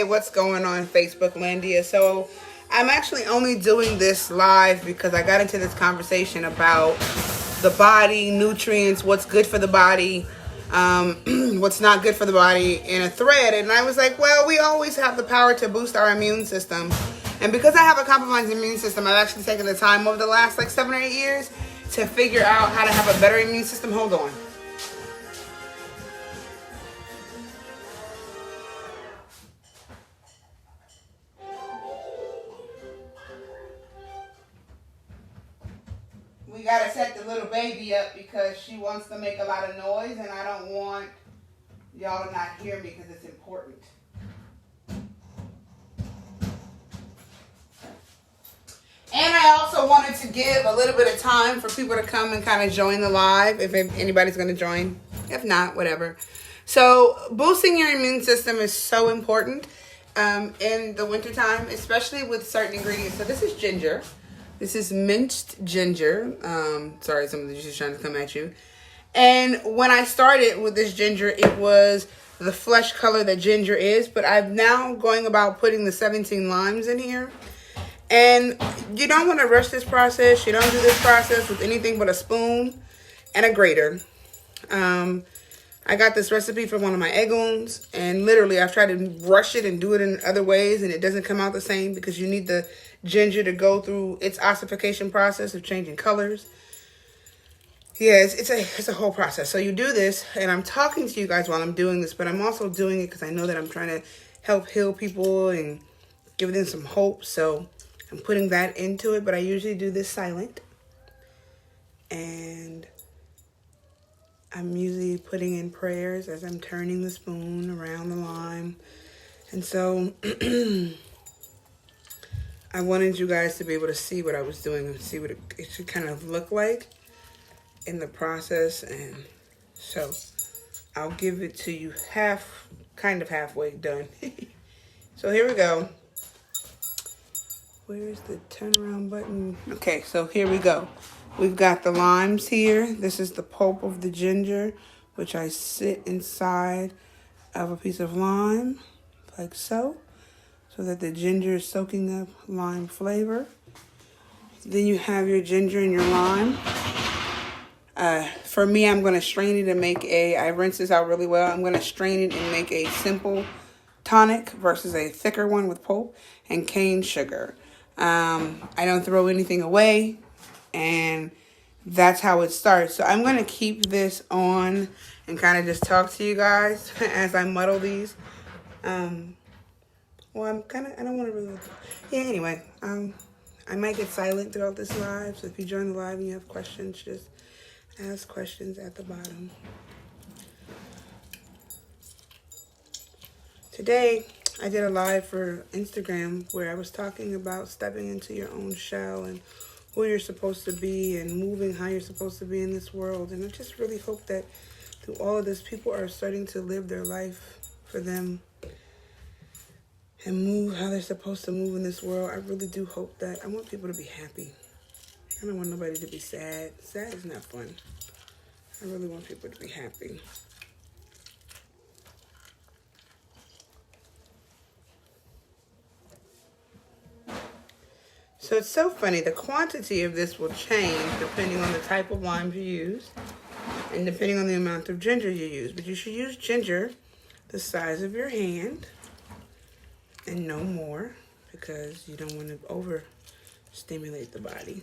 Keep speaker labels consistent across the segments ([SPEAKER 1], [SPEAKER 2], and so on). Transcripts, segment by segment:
[SPEAKER 1] Hey, what's going on, Facebook Landia? So I'm actually only doing this live because I got into this conversation about the body, nutrients, what's good for the body, what's not good for the body in a thread. And I was like, well, we always have the power to boost our immune system. And because I have a compromised immune system, I've actually taken the time over the last 7 or 8 years to figure out how to have a better immune system. Hold on. We gotta set the little baby up because she wants to make a lot of noise, and I don't want y'all to not hear me because it's important. And I also wanted to give a little bit of time for people to come and kind of join the live, if anybody's going to join. If not, whatever. So boosting your immune system is so important in the wintertime, especially with certain ingredients. So this is ginger. This is minced ginger. Sorry, some of the juice is trying to come at you. And when I started with this ginger, it was the flesh color that ginger is. But I'm now going about putting the 17 limes in here. And you don't want to rush this process. You don't do this process with anything but a spoon and a grater. I got this recipe from one of my eggoons, and literally I've tried to rush it and do it in other ways, and it doesn't come out the same because you need the ginger to go through its ossification process of changing colors. Yeah, it's a whole process. So you do this, and I'm talking to you guys while I'm doing this, but I'm also doing it because I know that I'm trying to help heal people and give them some hope. So I'm putting that into it, but I usually do this silent. And I'm usually putting in prayers as I'm turning the spoon around the lime. And so I wanted you guys to be able to see what I was doing and see what it should kind of look like in the process. And so I'll give it to you kind of halfway done. So here we go. Where's the turnaround button? Okay, so here we go. We've got the limes here. This is the pulp of the ginger, which I sit inside of a piece of lime, like so that the ginger is soaking up lime flavor. Then you have your ginger and your lime. For me, I'm going to strain it and make I rinse this out really well. I'm going to strain it and make a simple tonic versus a thicker one with pulp and cane sugar. I don't throw anything away, and that's how it starts. So I'm going to keep this on and kind of just talk to you guys as I muddle these. Well, I don't want to really, anyway, I might get silent throughout this live. So if you join the live and you have questions, just ask questions at the bottom. Today, I did a live for Instagram where I was talking about stepping into your own shell and who you're supposed to be and moving how you're supposed to be in this world. And I just really hope that through all of this, people are starting to live their life for them and move how they're supposed to move in this world. I really do hope that. I want people to be happy. I don't want nobody to be sad. Sad is not fun. I really want people to be happy. So it's so funny. The quantity of this will change depending on the type of limes you use and depending on the amount of ginger you use. But you should use ginger the size of your hand and no more because you don't want to overstimulate the body.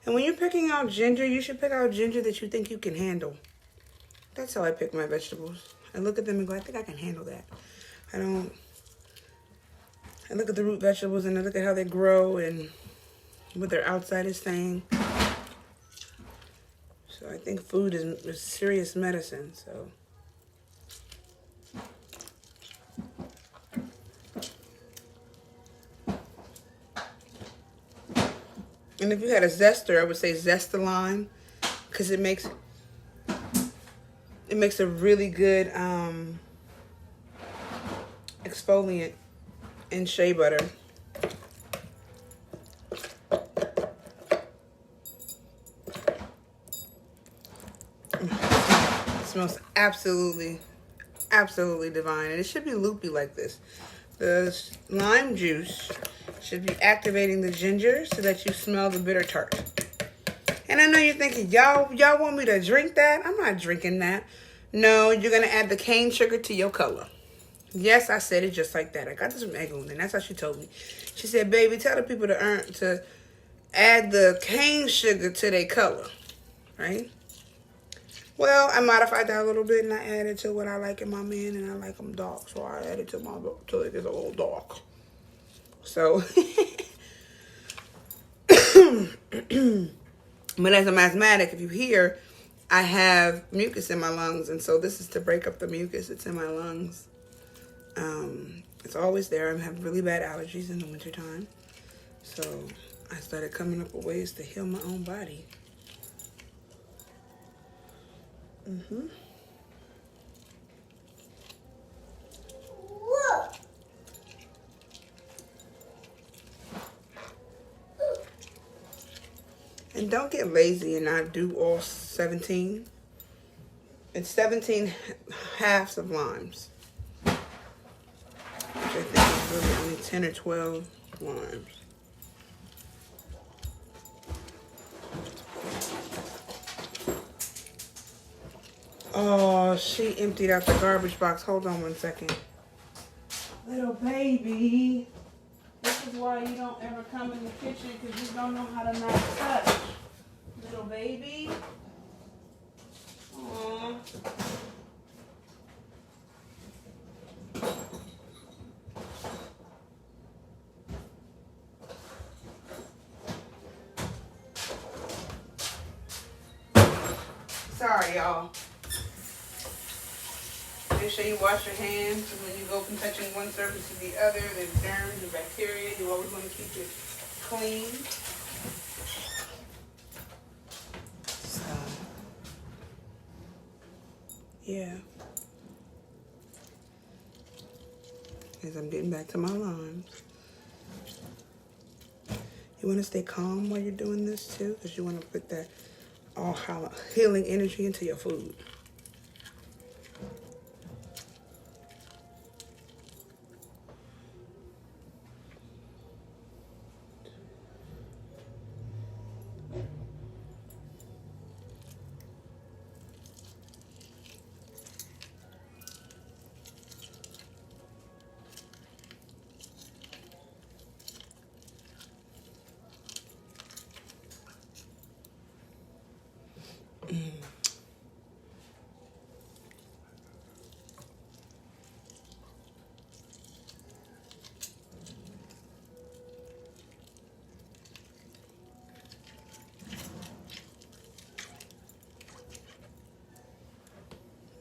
[SPEAKER 1] And when you're picking out ginger, you should pick out ginger that you think you can handle. That's how I pick my vegetables. I look at them and go, I think I can handle that. I look at the root vegetables and I look at how they grow and what their outside is saying. So I think food is serious medicine. So and if you had a zester, I would say zest the lime because it makes a really good exfoliant in shea butter. It smells absolutely absolutely divine. And it should be loopy like this. The lime juice should be activating the ginger so that you smell the bitter tart. And I know you're thinking, y'all want me to drink that? I'm not drinking that. No, you're going to add the cane sugar to your color. Yes, I said it just like that. I got this from Eggoon, and that's how she told me. She said, baby, tell the people to add the cane sugar to their color, right? Well, I modified that a little bit, and I added to what I like in my men, and I like them dark, so I added to my till it gets a little dark. So, but as a asthmatic, if you hear, I have mucus in my lungs, and so this is to break up the mucus that's in my lungs. It's always there. I have really bad allergies in the wintertime, so I started coming up with ways to heal my own body. And don't get lazy and not do all 17. It's 17 halves of limes. Which I think is really only 10 or 12 limes. Oh, she emptied out the garbage box. Hold on one second. Little baby. This is why you don't ever come in the kitchen, because you don't know how to not touch. Little baby. Aww. Sorry, y'all. Make sure you wash your hands when you go from touching one surface to the other. There's germs and bacteria. You always want to keep it clean. So, yeah. As I'm getting back to my limes. You want to stay calm while you're doing this too, because you want to put that all healing energy into your food.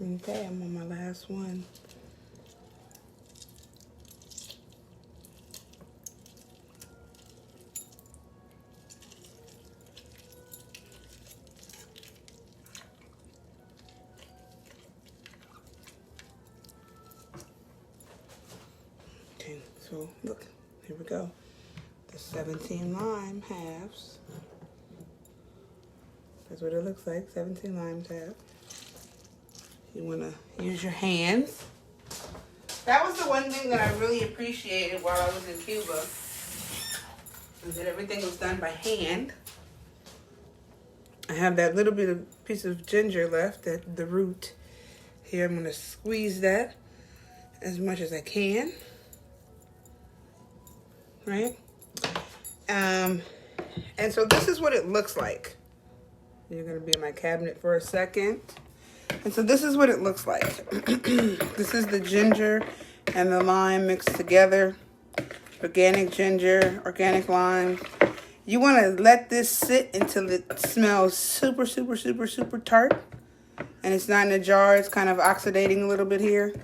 [SPEAKER 1] Okay, I'm on my last one. Okay, so look, here we go. The 17 lime halves. That's what it looks like, 17 limes half. You want to use your hands. That was the one thing that I really appreciated while I was in Cuba, is that everything was done by hand. I have that little bit of piece of ginger left at the root. Here I'm going to squeeze that as much as I can. Right? And so this is what it looks like. You're going to be in my cabinet for a second. And so this is what it looks like. This is the ginger and the lime mixed together. Organic ginger, organic lime. You want to let this sit until it smells super, super, super, super tart. And it's not in a jar. It's kind of oxidating a little bit here.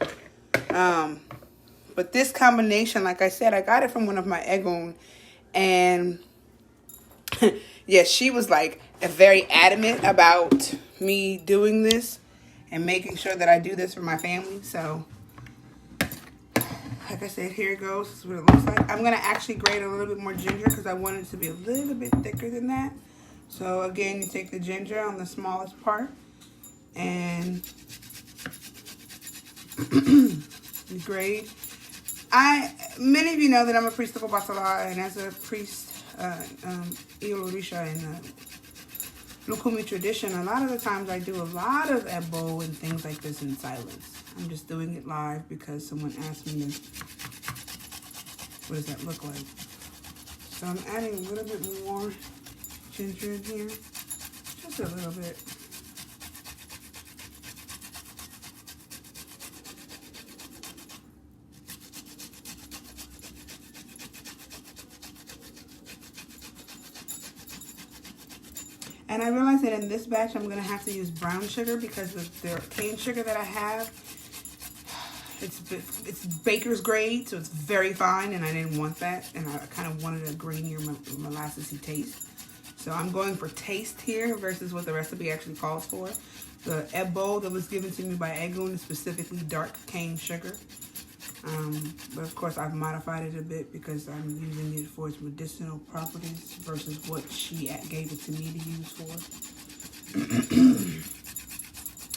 [SPEAKER 1] But this combination, like I said, I got it from one of my Eggoon. And yeah, she was like very adamant about me doing this and making sure that I do this for my family. So, like I said, here it goes. This is what it looks like. I'm going to actually grate a little bit more ginger because I want it to be a little bit thicker than that. So, again, you take the ginger on the smallest part and grade. Many of you know that I'm a priest of Obatala, and as a priest, Ilorisha and Lukumi tradition, a lot of the times I do a lot of ebo and things like this in silence. I'm just doing it live because someone asked me to, what does that look like? So I'm adding a little bit more ginger in here, just a little bit. And I realized that in this batch, I'm going to have to use brown sugar because the cane sugar that I have, it's baker's grade, so it's very fine, and I didn't want that. And I kind of wanted a grainier, molassesy taste. So I'm going for taste here versus what the recipe actually calls for. The ebo that was given to me by Egun is specifically dark cane sugar. But of course I've modified it a bit because I'm using it for its medicinal properties versus what she gave it to me to use for.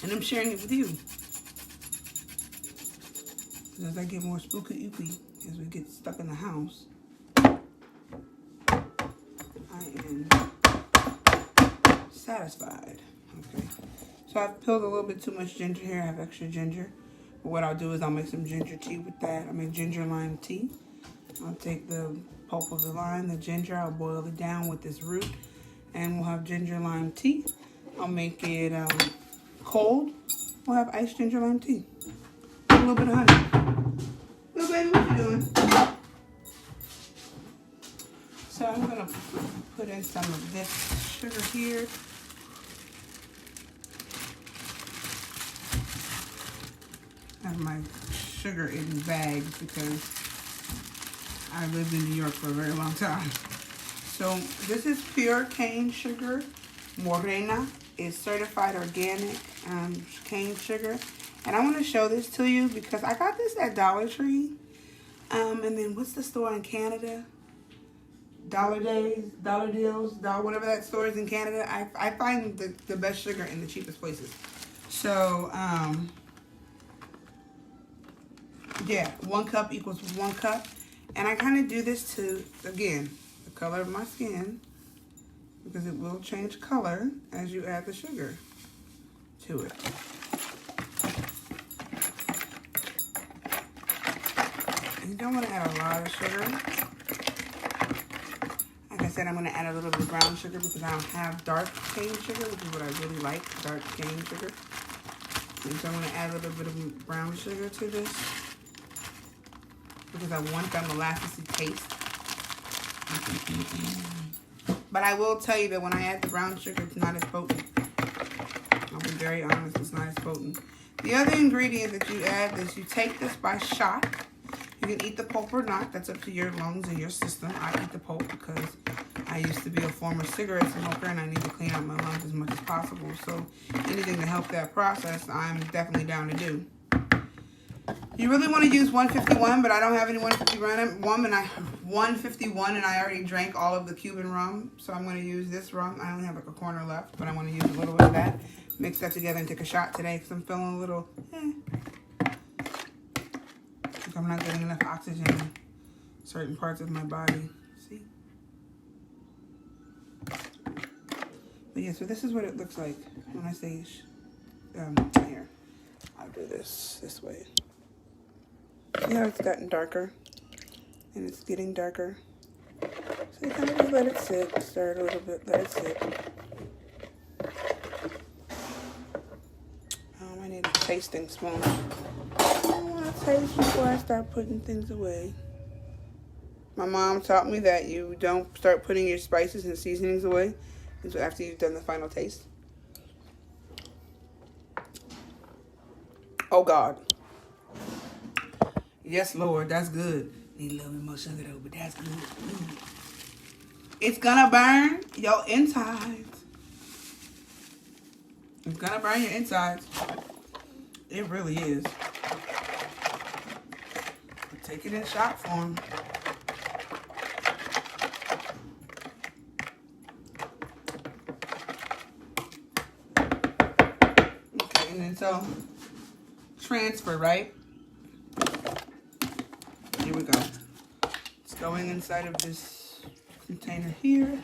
[SPEAKER 1] And I'm sharing it with you. As I get more spooky oopy, as we get stuck in the house, I am satisfied. Okay. So I've peeled a little bit too much ginger here. I have extra ginger. But what I'll do is I'll make some ginger tea with that. I'll make ginger lime tea. I'll take the pulp of the lime, the ginger, I'll boil it down with this root, and we'll have ginger lime tea. I'll make it cold. We'll have iced ginger lime tea. A little bit of honey. Little baby, what you doing? So I'm gonna put in some of this sugar here. I have my sugar in bags because I lived in New York for a very long time. So this is pure cane sugar. Morena is certified organic cane sugar. And I want to show this to you because I got this at Dollar Tree. And then what's the store in Canada? Dollar Days, Dollar Deals, whatever that store is in Canada. I find the best sugar in the cheapest places. So, yeah, 1 cup equals 1 cup. And I kind of do this to, again, the color of my skin, because it will change color as you add the sugar to it. You don't want to add a lot of sugar. Like I said, I'm going to add a little bit of brown sugar because I don't have dark cane sugar, which is what I really like, dark cane sugar. And so I'm going to add a little bit of brown sugar to this because I want that molassesy taste. But I will tell you that when I add the brown sugar, it's not as potent. I'll be very honest, it's not as potent. The other ingredient that you add is you take this by shot. You can eat the pulp or not. That's up to your lungs and your system. I eat the pulp because I used to be a former cigarette smoker and I need to clean out my lungs as much as possible. So anything to help that process, I'm definitely down to do. You really want to use 151, but I don't have any 151 and I already drank all of the Cuban rum. So I'm going to use this rum. I only have like a corner left, but I want to use a little bit of that. Mix that together and take a shot today because I'm feeling a little, like I'm not getting enough oxygen in certain parts of my body. See? But yeah, so this is what it looks like when I say, here. I'll do this way. See how it's gotten darker? And it's getting darker. So you kind of just let it sit, stir it a little bit, let it sit. I need a tasting spoon. I want to taste before I start putting things away. My mom taught me that you don't start putting your spices and seasonings away until after you've done the final taste. Oh God. Yes, Lord, that's good. Need a little bit more sugar though, but that's good. It's gonna burn your insides. It's gonna burn your insides. It really is. Take it in shot form. Okay, and then so transfer, right? Here we go. It's going inside of this container here.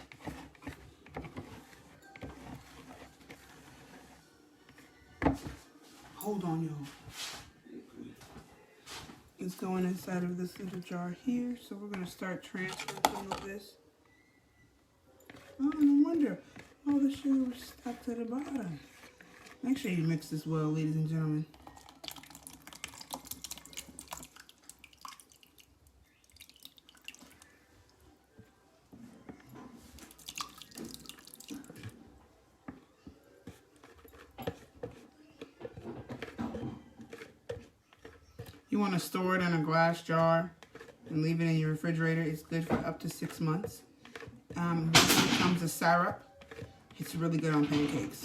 [SPEAKER 1] Hold on, y'all. It's going inside of this little jar here. So we're going to start transferring some of this. Oh, no wonder. All the sugar was stuck to the bottom. Make sure you mix this well, ladies and gentlemen. You want to store it in a glass jar and leave it in your refrigerator. It's good for up to 6 months. Once it becomes a syrup, it's really good on pancakes.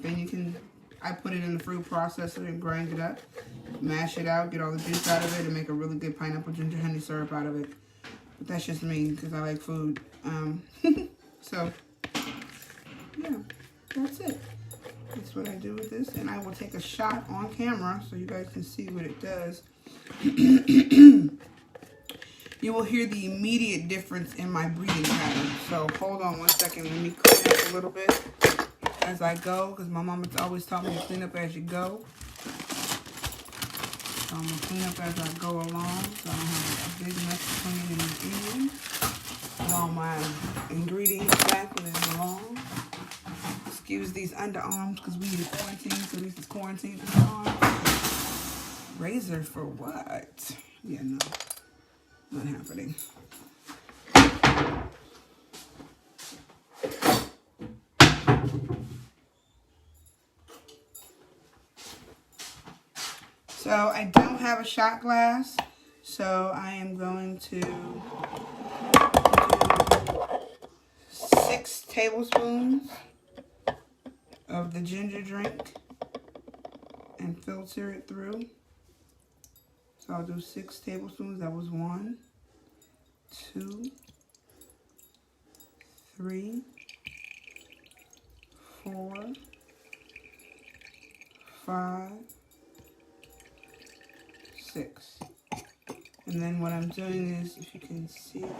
[SPEAKER 1] Then I put it in the fruit processor and grind it up, mash it out, get all the juice out of it, and make a really good pineapple ginger honey syrup out of it. But that's just me because I like food. So, yeah, that's it. That's what I do with this. And I will take a shot on camera so you guys can see what it does. You will hear the immediate difference in my breathing pattern. So hold on one second. Let me clean up a little bit as I go, because my mama always taught me to clean up as you go. So I'm going to clean up as I go along, so I don't have a big mess cleaning in the end. Put all my ingredients back where they belong. Excuse these underarms because we in quarantine, so this is quarantine underarms. Razor for what? Yeah, no. Not happening. So I don't have a shot glass, so I am going to do 6 tablespoons of the ginger drink and filter it through. So I'll do 6 tablespoons. That was 1, 2, 3, 4, 5, 6. And then what I'm doing is, if you can see this,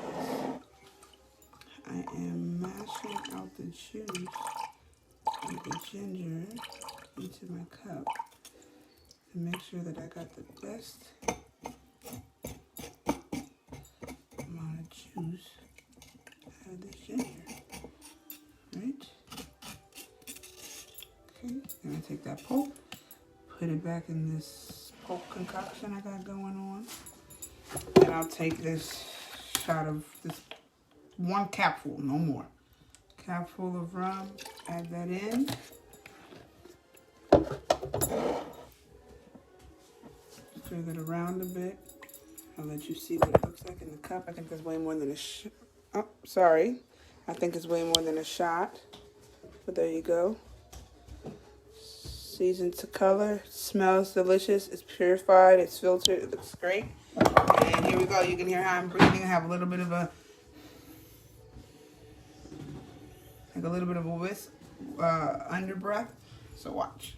[SPEAKER 1] I am mashing out the juice with the ginger into my cup to make sure that I got the best amount of juice out of this ginger. Right? Okay, then I take that pulp, put it back in this pulp concoction I got going on. And I'll take this shot of this 1 capful, no more. Capful of rum, add that in. Stir that around a bit. I'll let you see what it looks like in the cup. I think there's way more than a shot. Oh, sorry. I think it's way more than a shot. But there you go. Seasoned to color. Smells delicious. It's purified. It's filtered. It looks great. And here we go. You can hear how I'm breathing. I have a little bit of a whisk under breath. So watch.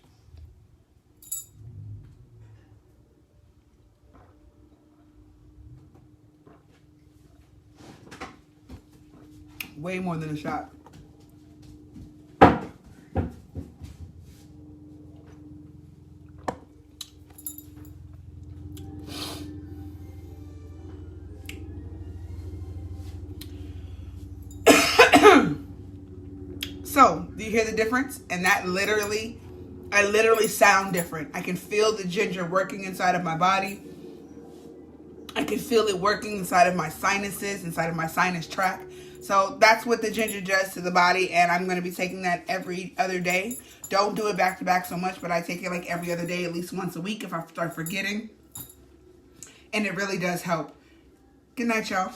[SPEAKER 1] Way more than a shot. So, do you hear the difference? And that I literally sound different. I can feel the ginger working inside of my body. I can feel it working inside of my sinuses, inside of my sinus tract. So that's what the ginger does to the body, and I'm going to be taking that every other day. Don't do it back to back so much, but I take it like every other day, at least once a week if I start forgetting. And it really does help. Good night, y'all.